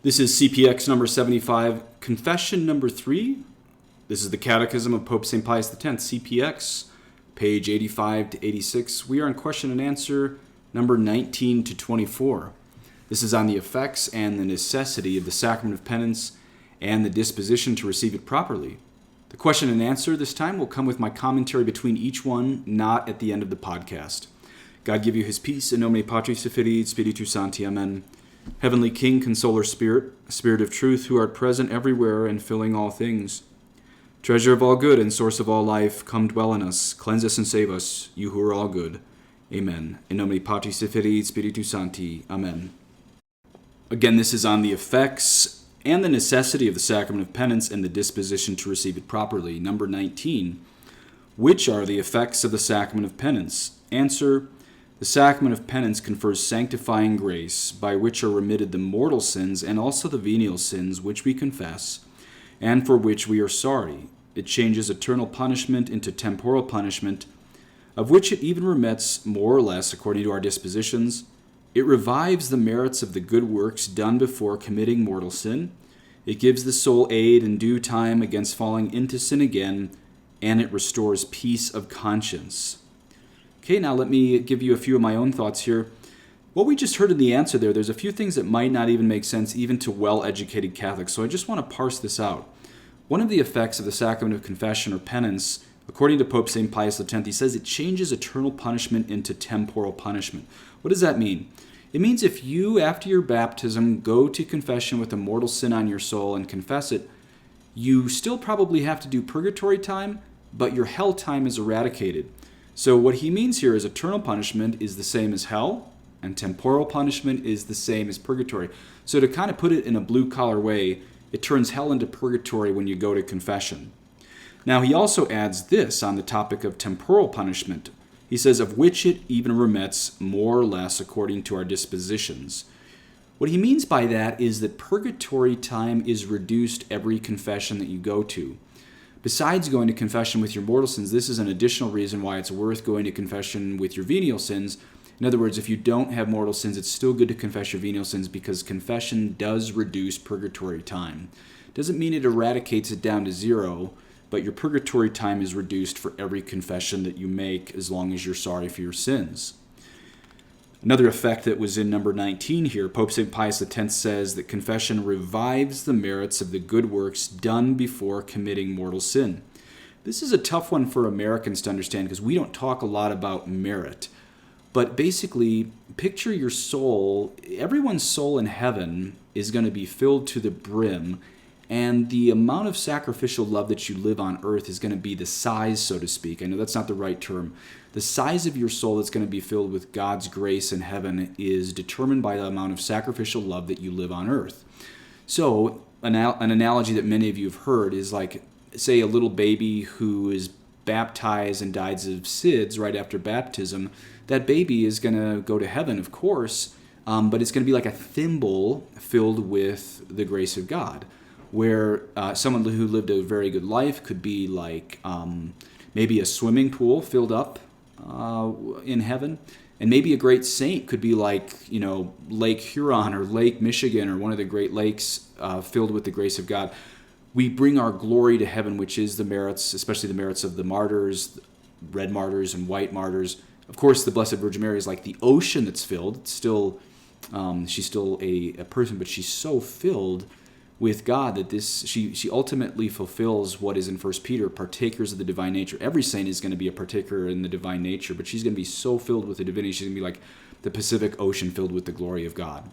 This is CPX number 75, confession number 3. This is the Catechism of Pope St. Pius X, CPX, page 85 to 86. We are on question and answer number 19 to 24. This is on the effects and the necessity of the sacrament of penance and the disposition to receive it properly. The question and answer this time will come with my commentary between each one, not at the end of the podcast. God give you his peace. In nomine Patris et Filii et Spiritus Sancti. Amen. Heavenly King, Consoler Spirit, Spirit of truth, who art present everywhere and filling all things, treasure of all good and source of all life, come dwell in us, cleanse us and save us, you who are all good. Amen. In nomine Patris et Filii et Spiritus Sancti. Amen. Again, this is on the effects and the necessity of the sacrament of penance and the disposition to receive it properly. Number 19. Which are the effects of the sacrament of penance? Answer: the sacrament of penance confers sanctifying grace, by which are remitted the mortal sins and also the venial sins which we confess, and for which we are sorry. It changes eternal punishment into temporal punishment, of which it even remits more or less according to our dispositions. It revives the merits of the good works done before committing mortal sin. It gives the soul aid in due time against falling into sin again, and it restores peace of conscience. Okay, now let me give you a few of my own thoughts here. What we just heard in the answer there's a few things that might not even make sense even to well-educated Catholics, so I just want to parse this out. One of the effects of the sacrament of confession or penance, according to Pope St. Pius X, he says it changes eternal punishment into temporal punishment. What does that mean? It means if you, after your baptism, go to confession with a mortal sin on your soul and confess it, you still probably have to do purgatory time, but your hell time is eradicated. So what he means here is eternal punishment is the same as hell, and temporal punishment is the same as purgatory. So to kind of put it in a blue-collar way, it turns hell into purgatory when you go to confession. Now he also adds this on the topic of temporal punishment. He says, of which it even remits more or less according to our dispositions. What he means by that is that purgatory time is reduced every confession that you go to. Besides going to confession with your mortal sins, this is an additional reason why it's worth going to confession with your venial sins. In other words, if you don't have mortal sins, it's still good to confess your venial sins because confession does reduce purgatory time. Doesn't mean it eradicates it down to zero, but your purgatory time is reduced for every confession that you make as long as you're sorry for your sins. Another effect that was in number 19 here, Pope St. Pius X says that confession revives the merits of the good works done before committing mortal sin. This is a tough one for Americans to understand because we don't talk a lot about merit. But basically, picture your soul. Everyone's soul in heaven is going to be filled to the brim, and the amount of sacrificial love that you live on earth is going to be the size, so to speak. I know that's not the right term. The size of your soul that's going to be filled with God's grace in heaven is determined by the amount of sacrificial love that you live on earth. So an analogy that many of you have heard is like, say, a little baby who is baptized and dies of SIDS right after baptism. That baby is going to go to heaven, of course, but it's going to be like a thimble filled with the grace of God, where someone who lived a very good life could be like maybe a swimming pool filled up in heaven, and maybe a great saint could be like, Lake Huron or Lake Michigan or one of the great lakes filled with the grace of God. We bring our glory to heaven, which is the merits, especially the merits of the martyrs, red martyrs and white martyrs. Of course, the Blessed Virgin Mary is like the ocean that's filled. It's still, she's still a person, but she's so filled with God that she ultimately fulfills what is in 1 Peter, partakers of the divine nature. Every saint is going to be a partaker in the divine nature, but she's going to be so filled with the divinity, she's going to be like the Pacific Ocean filled with the glory of God.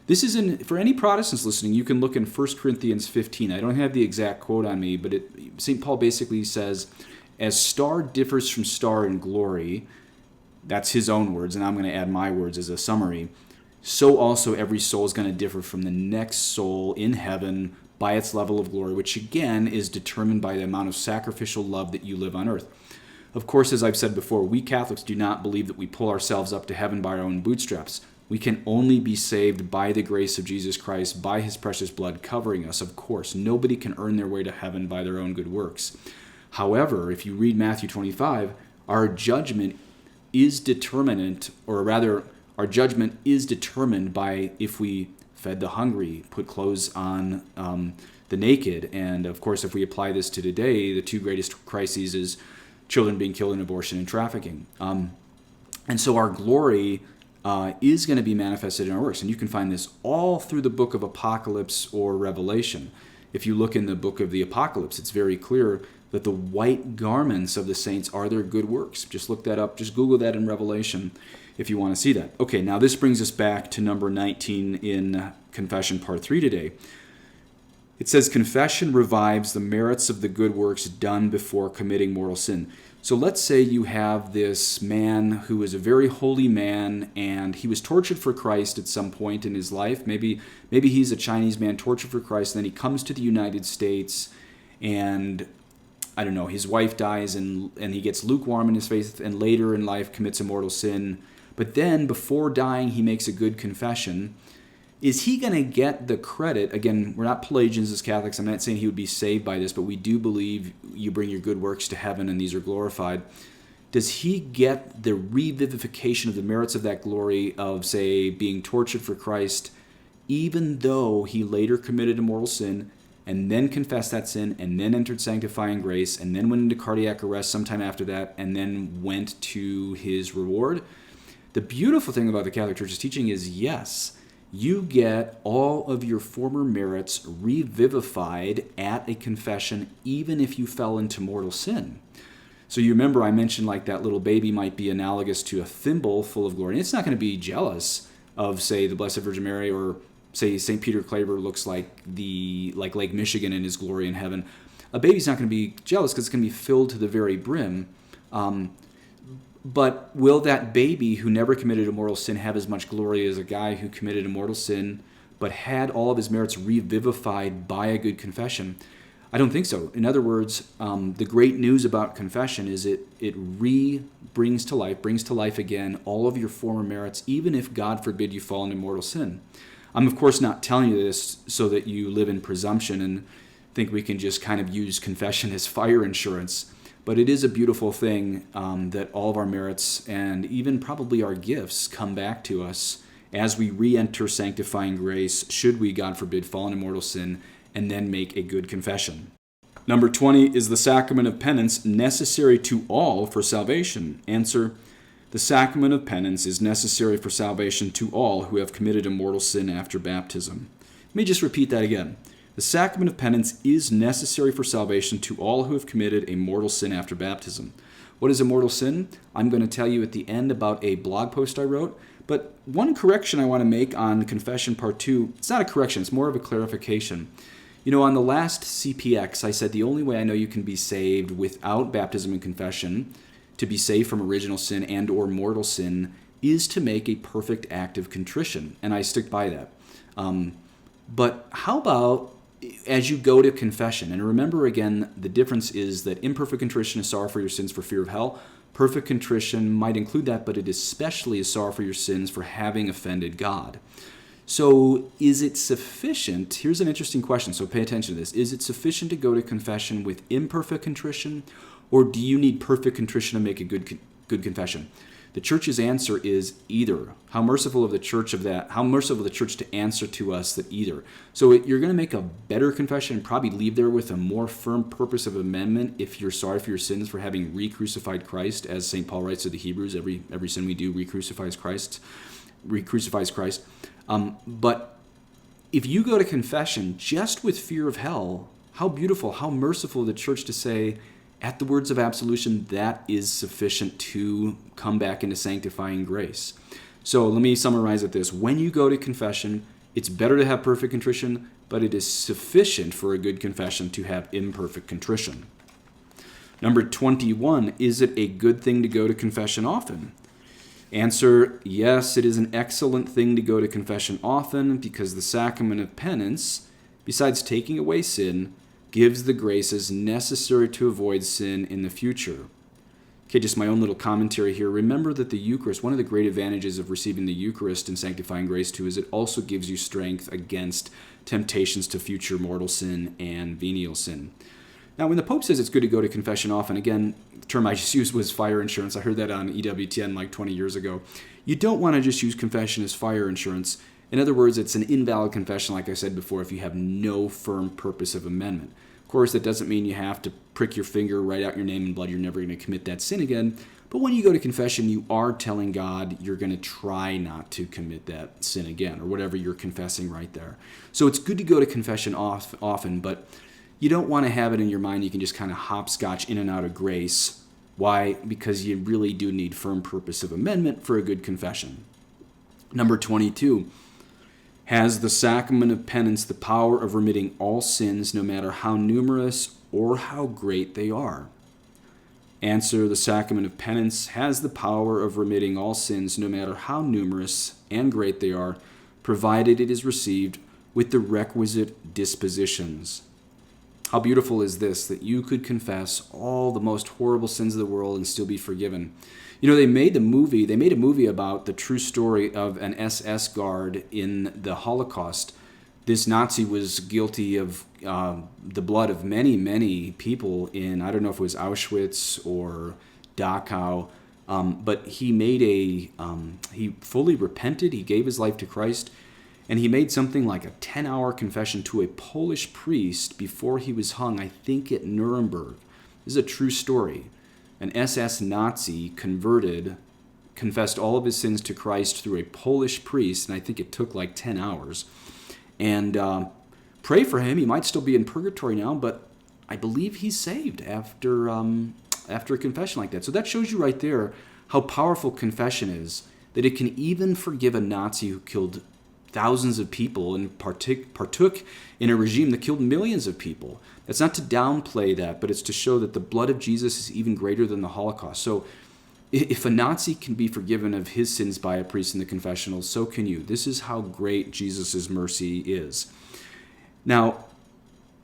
This is for any Protestants listening, you can look in 1 Corinthians 15. I don't have the exact quote on me, but St. Paul basically says, as star differs from star in glory, that's his own words, and I'm going to add my words as a summary, so also every soul is going to differ from the next soul in heaven by its level of glory, which again is determined by the amount of sacrificial love that you live on earth. Of course, as I've said before, we Catholics do not believe that we pull ourselves up to heaven by our own bootstraps. We can only be saved by the grace of Jesus Christ, by his precious blood covering us, of course. Nobody can earn their way to heaven by their own good works. However, if you read Matthew 25, our judgment is determinant, or rather, our judgment is determined by if we fed the hungry, put clothes on the naked. And of course, if we apply this to today, the two greatest crises is children being killed in abortion and trafficking. And so our glory is going to be manifested in our works. And you can find this all through the book of Apocalypse or Revelation. If you look in the book of the Apocalypse, it's very clear that the white garments of the saints are their good works. Just look that up. Just Google that in Revelation if you want to see that. Okay, now this brings us back to number 19 in Confession Part 3 today. It says, confession revives the merits of the good works done before committing mortal sin. So let's say you have this man who is a very holy man, and he was tortured for Christ at some point in his life. Maybe he's a Chinese man tortured for Christ, and then he comes to the United States, and I don't know, his wife dies, and he gets lukewarm in his faith, and later in life commits a mortal sin. But then, before dying, he makes a good confession. Is he going to get the credit? Again, we're not Pelagians as Catholics. I'm not saying he would be saved by this, but we do believe you bring your good works to heaven and these are glorified. Does he get the revivification of the merits of that glory of, say, being tortured for Christ, even though he later committed a mortal sin and then confessed that sin and then entered sanctifying grace and then went into cardiac arrest sometime after that and then went to his reward? The beautiful thing about the Catholic Church's teaching is, yes, you get all of your former merits revivified at a confession, even if you fell into mortal sin. So you remember I mentioned like that little baby might be analogous to a thimble full of glory. And it's not going to be jealous of, say, the Blessed Virgin Mary, or say St. Peter Claver looks like Lake Michigan in his glory in heaven. A baby's not going to be jealous because it's going to be filled to the very brim. But will that baby who never committed a mortal sin have as much glory as a guy who committed a mortal sin but had all of his merits revivified by a good confession? I don't think so. In other words, the great news about confession is it brings to life again all of your former merits, even if, God forbid, you fall into mortal sin. I'm, of course, not telling you this so that you live in presumption and think we can just kind of use confession as fire insurance. But it is a beautiful thing that all of our merits and even probably our gifts come back to us as we re-enter sanctifying grace, should we, God forbid, fall into mortal sin, and then make a good confession. Number 20, is the sacrament of penance necessary to all for salvation? Answer, the sacrament of penance is necessary for salvation to all who have committed a mortal sin after baptism. Let me just repeat that again. The sacrament of penance is necessary for salvation to all who have committed a mortal sin after baptism. What is a mortal sin? I'm going to tell you at the end about a blog post I wrote, but one correction I want to make on Confession Part 2, it's not a correction, it's more of a clarification. You know, on the last CPX, I said the only way I know you can be saved without baptism and confession, to be saved from original sin and or mortal sin, is to make a perfect act of contrition, and I stick by that. But how about as you go to confession, and remember again, the difference is that imperfect contrition is sorrow for your sins for fear of hell. Perfect contrition might include that, but it especially is sorrow for your sins for having offended God. So is it sufficient? Here's an interesting question, so pay attention to this. Is it sufficient to go to confession with imperfect contrition, or do you need perfect contrition to make a good confession? The Church's answer is either. How merciful of the Church of that? How merciful of the Church to answer to us that either. So you're going to make a better confession and probably leave there with a more firm purpose of amendment if you're sorry for your sins for having re-crucified Christ, as St. Paul writes to the Hebrews. Every sin we do re-crucifies Christ. But if you go to confession just with fear of hell, how beautiful, how merciful of the Church to say, at the words of absolution, that is sufficient to come back into sanctifying grace. So let me summarize it this. When you go to confession, it's better to have perfect contrition, but it is sufficient for a good confession to have imperfect contrition. Number 21, is it a good thing to go to confession often? Answer, yes, it is an excellent thing to go to confession often because the sacrament of penance, besides taking away sin, gives the graces necessary to avoid sin in the future. Okay, just my own little commentary here. Remember that the Eucharist, one of the great advantages of receiving the Eucharist and sanctifying grace too, is it also gives you strength against temptations to future mortal sin and venial sin. Now, when the Pope says it's good to go to confession often, again, the term I just used was fire insurance. I heard that on EWTN like 20 years ago. You don't want to just use confession as fire insurance. In other words, it's an invalid confession, like I said before, if you have no firm purpose of amendment. Of course, that doesn't mean you have to prick your finger, write out your name in blood, you're never going to commit that sin again. But when you go to confession, you are telling God you're going to try not to commit that sin again, or whatever you're confessing right there. So it's good to go to confession often, but you don't want to have it in your mind you can just kind of hopscotch in and out of grace. Why? Because you really do need firm purpose of amendment for a good confession. Number 22. Has the sacrament of penance the power of remitting all sins, no matter how numerous or how great they are? Answer: the sacrament of penance has the power of remitting all sins, no matter how numerous and great they are, provided it is received with the requisite dispositions. How beautiful is this, that you could confess all the most horrible sins of the world and still be forgiven. You know, they made a movie about the true story of an SS guard in the Holocaust. This Nazi was guilty of the blood of many, many people in, I don't know if it was Auschwitz or Dachau, but he fully repented, he gave his life to Christ, and he made something like a 10-hour confession to a Polish priest before he was hung, I think at Nuremberg. This is a true story. An SS Nazi confessed all of his sins to Christ through a Polish priest, and I think it took like 10 hours. And pray for him. He might still be in purgatory now, but I believe he's saved after a confession like that. So that shows you right there how powerful confession is, that it can even forgive a Nazi who killed thousands of people and partook in a regime that killed millions of people. That's not to downplay that, but it's to show that the blood of Jesus is even greater than the Holocaust. So if a Nazi can be forgiven of his sins by a priest in the confessional, so can you. This is how great Jesus' mercy is. Now,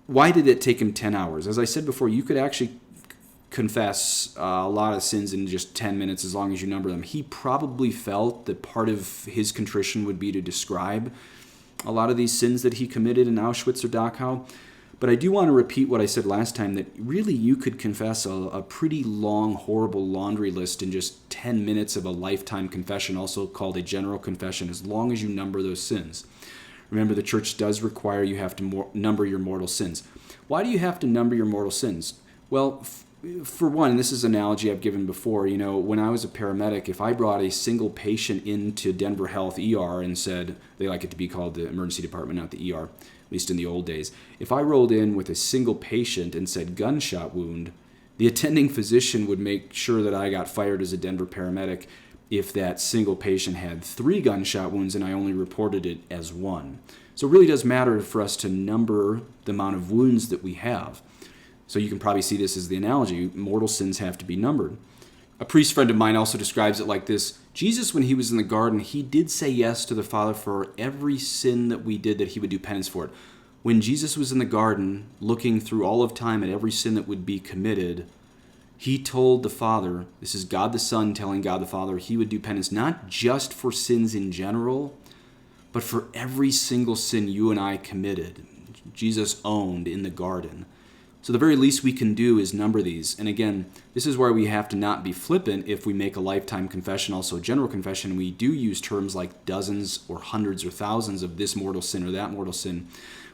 why did it take him 10 hours? As I said before, you could actually confess a lot of sins in just 10 minutes as long as you number them. He probably felt that part of his contrition would be to describe a lot of these sins that he committed in Auschwitz or Dachau. But I do want to repeat what I said last time, that really you could confess a pretty long, horrible laundry list in just 10 minutes of a lifetime confession, also called a general confession, as long as you number those sins. Remember, the church does require you have to number your mortal sins. Why do you have to number your mortal sins? Well, for one, and this is an analogy I've given before, you know, when I was a paramedic, if I brought a single patient into Denver Health ER and said, they like it to be called the emergency department, not the ER, at least in the old days. If I rolled in with a single patient and said gunshot wound, the attending physician would make sure that I got fired as a Denver paramedic if that single patient had 3 gunshot wounds and I only reported it as 1. So it really does matter for us to number the amount of wounds that we have. So you can probably see this as the analogy. Mortal sins have to be numbered. A priest friend of mine also describes it like this. Jesus, when he was in the garden, he did say yes to the Father for every sin that we did, that he would do penance for it. When Jesus was in the garden, looking through all of time at every sin that would be committed, he told the Father, this is God the Son telling God the Father, he would do penance not just for sins in general, but for every single sin you and I committed. Jesus owned in the garden. So the very least we can do is number these. And again, this is where we have to not be flippant if we make a lifetime confession, also a general confession. We do use terms like dozens or hundreds or thousands of this mortal sin or that mortal sin.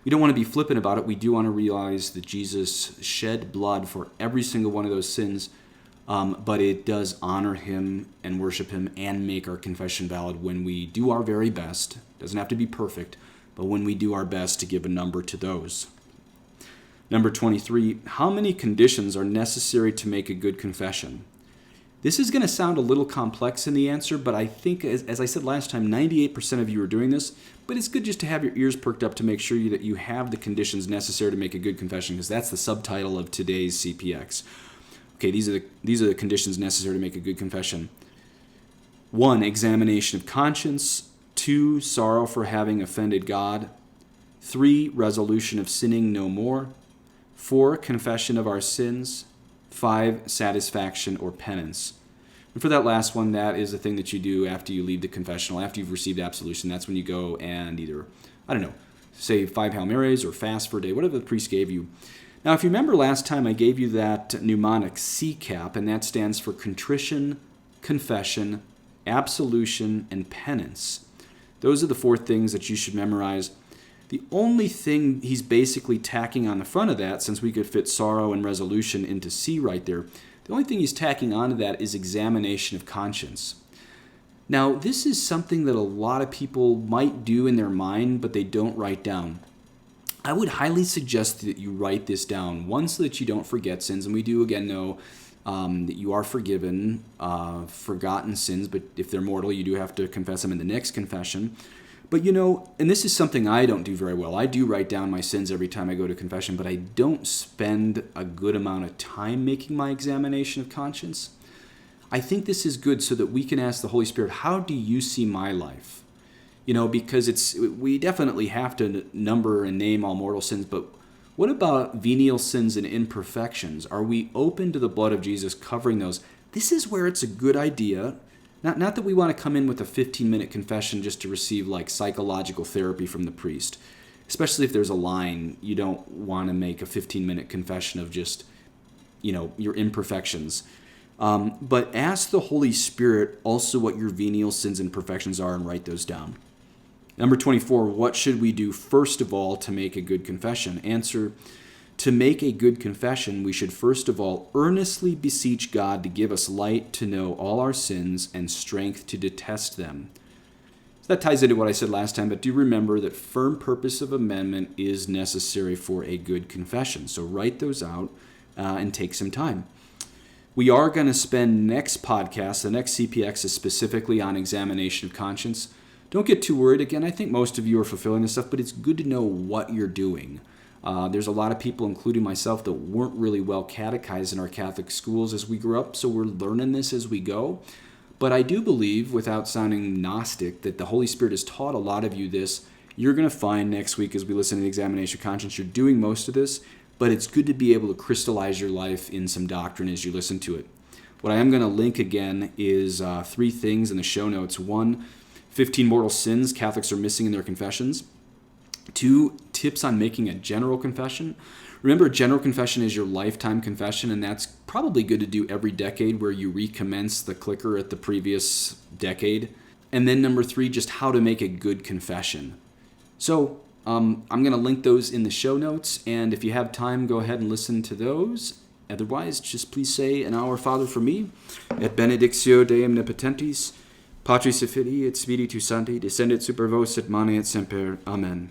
We don't want to be flippant about it. We do want to realize that Jesus shed blood for every single one of those sins, but it does honor him and worship him and make our confession valid when we do our very best. It doesn't have to be perfect, but when we do our best to give a number to those. Number 23, how many conditions are necessary to make a good confession? This is going to sound a little complex in the answer, but I think, as I said last time, 98% of you are doing this, but it's good just to have your ears perked up to make sure that you have the conditions necessary to make a good confession, because that's the subtitle of today's CPX. Okay, these are the conditions necessary to make a good confession. 1, examination of conscience. 2, sorrow for having offended God. 3, resolution of sinning no more. 4, confession of our sins. 5, satisfaction or penance. And for that last one, that is the thing that you do after you leave the confessional, after you've received absolution. That's when you go and either, say 5 Hail Marys or fast for a day, whatever the priest gave you. Now, if you remember last time, I gave you that mnemonic CCAP, and that stands for Contrition, Confession, Absolution, and Penance. Those are the 4 things that you should memorize. The only thing he's basically tacking on the front of that, since we could fit sorrow and resolution into C right there, the only thing he's tacking onto that is examination of conscience. Now, this is something that a lot of people might do in their mind, but they don't write down. I would highly suggest that you write this down, one, so that you don't forget sins. And we do, again, know that you are forgiven, forgotten sins, but if they're mortal, you do have to confess them in the next confession. But, and this is something I don't do very well. I do write down my sins every time I go to confession, but I don't spend a good amount of time making my examination of conscience. I think this is good so that we can ask the Holy Spirit, how do you see my life? Because we definitely have to number and name all mortal sins, but what about venial sins and imperfections? Are we open to the blood of Jesus covering those? This is where it's a good idea. Not that we want to come in with a 15-minute confession just to receive psychological therapy from the priest. Especially if there's a line, you don't want to make a 15-minute confession of just, your imperfections. But ask the Holy Spirit also what your venial sins and imperfections are and write those down. Number 24, what should we do first of all to make a good confession? Answer, to make a good confession, we should first of all earnestly beseech God to give us light to know all our sins and strength to detest them. So that ties into what I said last time, but do remember that firm purpose of amendment is necessary for a good confession. So write those out and take some time. We are going to spend next podcast, the next CPX is specifically on examination of conscience. Don't get too worried. Again, I think most of you are fulfilling this stuff, but it's good to know what you're doing. There's a lot of people, including myself, that weren't really well catechized in our Catholic schools as we grew up, so we're learning this as we go. But I do believe, without sounding Gnostic, that the Holy Spirit has taught a lot of you this. You're going to find next week as we listen to the examination of conscience, you're doing most of this, but it's good to be able to crystallize your life in some doctrine as you listen to it. What I am going to link again is 3 things in the show notes. 1, 15 mortal sins Catholics are missing in their confessions. 2, tips on making a general confession. Remember, a general confession is your lifetime confession, and that's probably good to do every decade where you recommence the clicker at the previous decade. And then number 3, just how to make a good confession. So I'm going to link those in the show notes, and if you have time, go ahead and listen to those. Otherwise, just please say an Our Father for me. Et benedictio Deum Omnipotentis, Patris et Filii et Spiritus Sancti, descendet super vos et maneat semper. Amen.